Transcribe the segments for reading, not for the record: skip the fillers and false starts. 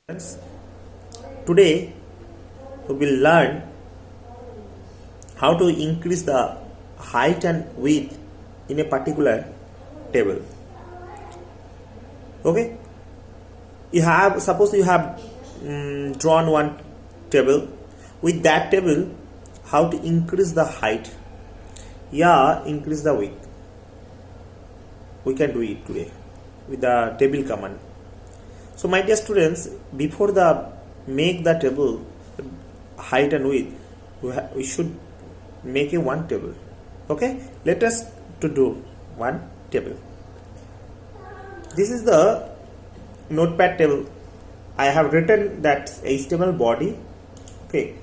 Friends, today we will learn how to increase the height and width in a particular table. Okay, suppose you have drawn one table. With that table, how to increase the height, increase the width, we can do it today with the table command. So my dear students, before make the table height and width, we should make a one table. Okay, let us to do one table. This is the notepad table. I have written that HTML body. Okay,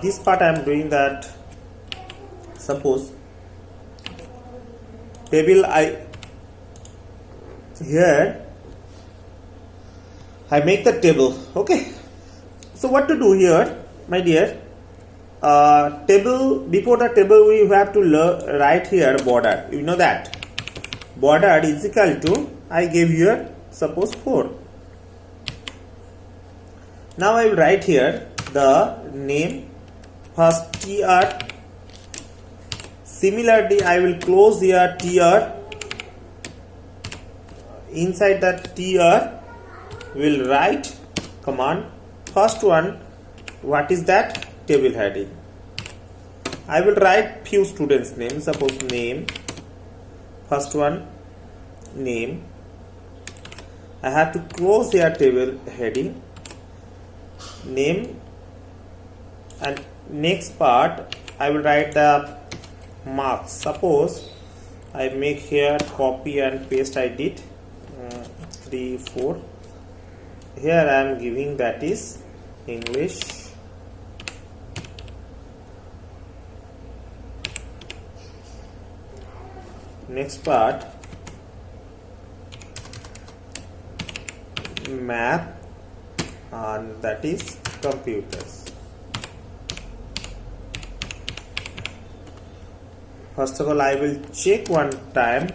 this part I am doing that. Suppose table here I make the table. Okay, so what to do here, my dear? Table, before the table we have to write here border. You know that border is equal to, I gave here suppose 4. Now I will write here the name first tr. Similarly I will close here tr. Inside that tr will write command. First one, what is that? Table heading. I will write few students name. Suppose name, first one name. I have to close here table heading name, and next part I will write the marks. Suppose I make here copy and paste. I did 3 4. Here I am giving that is English next part math, and that is computers. First of all I will check one time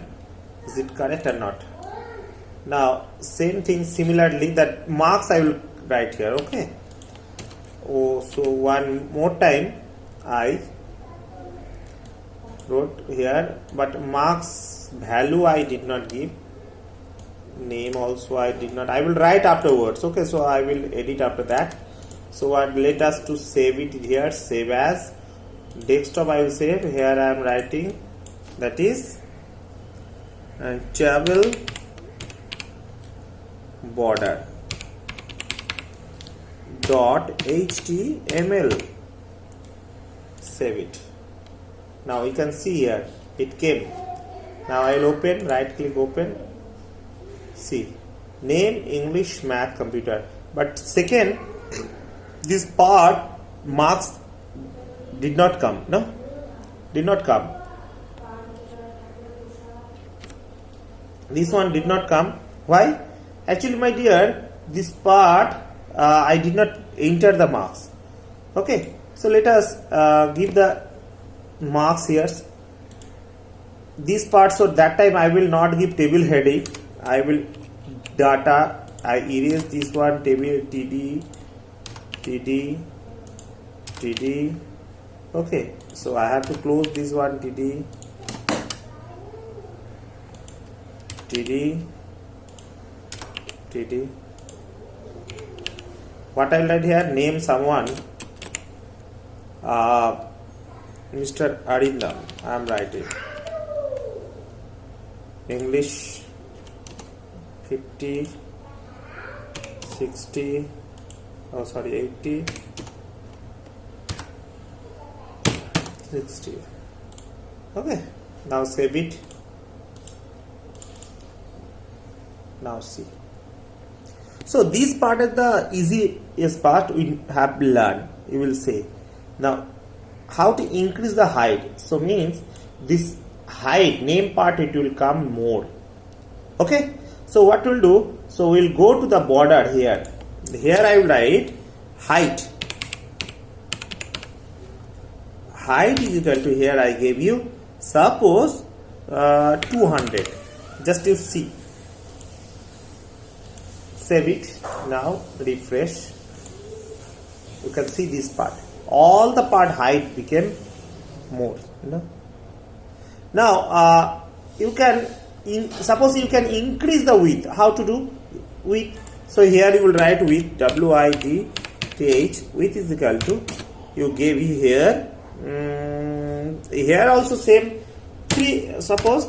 is it correct or not. Now same thing, similarly that marks I will write here. Okay, so one more time I wrote here, but marks value I did not give, name also I did not. I will write afterwards. Okay, so I will edit after that. So let us to save it here, save as desktop. I will save here. I am writing that is table border .html. Save it. Now you can see here it came. Now I will open, right click open. See, name English math computer. But second, this part marks did not come. No, did not come. This one did not come. Why? Actually, my dear, this part I did not enter the marks. Okay, so let us give the marks here. This part, so that time I will not give table heading. I will data. I erase this one table td. Okay, so I have to close this one td. What I will write here, name someone Mr. Arindam. I am writing English 50 60 80 60. Okay, now save it. Now see, so this part is the easiest part we have learned. You will say now how to increase the height. So means this height name part it will come more. Okay, so what we'll do, so we'll go to the border here. Here I will write height. Height is equal to, here I gave you suppose 200. Just you see save it. Now refresh. You can see this part, all the part height became more, you know. Now you can suppose you can increase the width. How to do width? So here you will write width, width, width is equal to, you gave here, here also same, suppose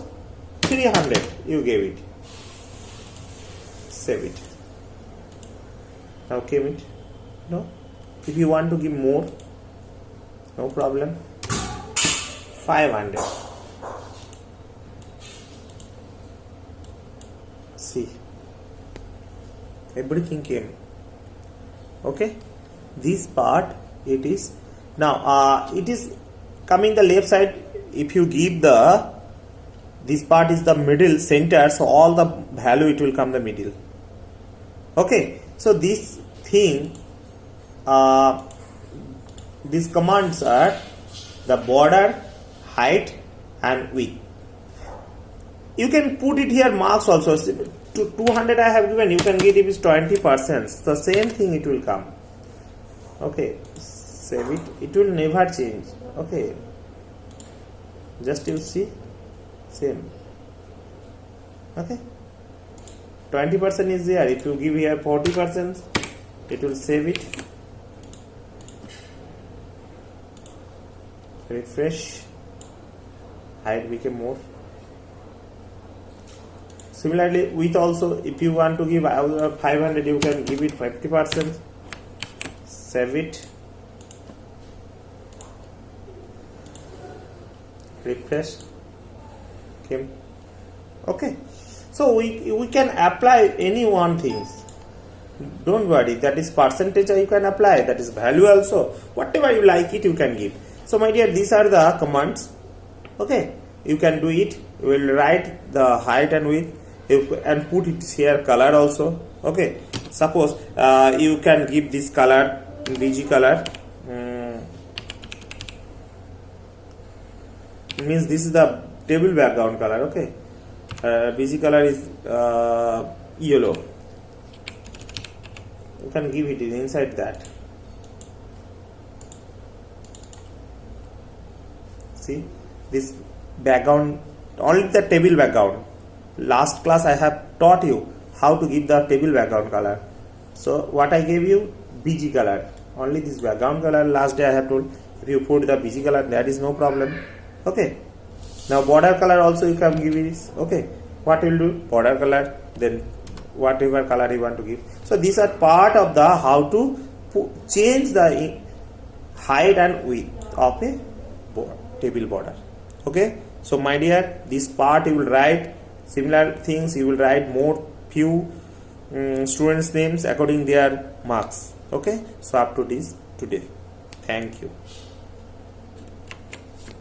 300 you gave it. Save it. Now came it. No, if you want to give more, no problem. 500. See, everything came. Okay, this part it is now it is coming the left side. If you give the this part is the middle center, so all the value it will come the middle. Okay, so this thing these commands are the border, height and width. You can put it here marks also. To 200 I have given, you can get it is 20%. The same thing it will come. Okay, save it. It will never change. Okay, just you see, same. Okay, 20% is there. If you give here 40%, it will save it. Refresh. Height became more. Similarly, width also, if you want to give 500, you can give it 50%. Save it. Refresh. Okay. So we can apply any one things. Don't worry. That is percentage you can apply. That is value also. Whatever you like it, you can give. So my dear, these are the commands. Okay. You can do it. You will write the height and width. And put it here color also. Okay, suppose you can give this color BG color, means this is the table background color. Okay, BG color is yellow. You can give it inside that. See this background, only the table background. Last class I have taught you how to give the table background color. So what I gave you, BG color, only this background color. Last day I have told, if you put the BG color, that is no problem. Okay, now border color also you can give it. Okay, what will do, border color, then whatever color you want to give. So these are part of the how to change the height and width of a table border. Okay, so my dear, this part you will write similar things. You will write more few students names according their marks. Okay, so up to this today. Thank you.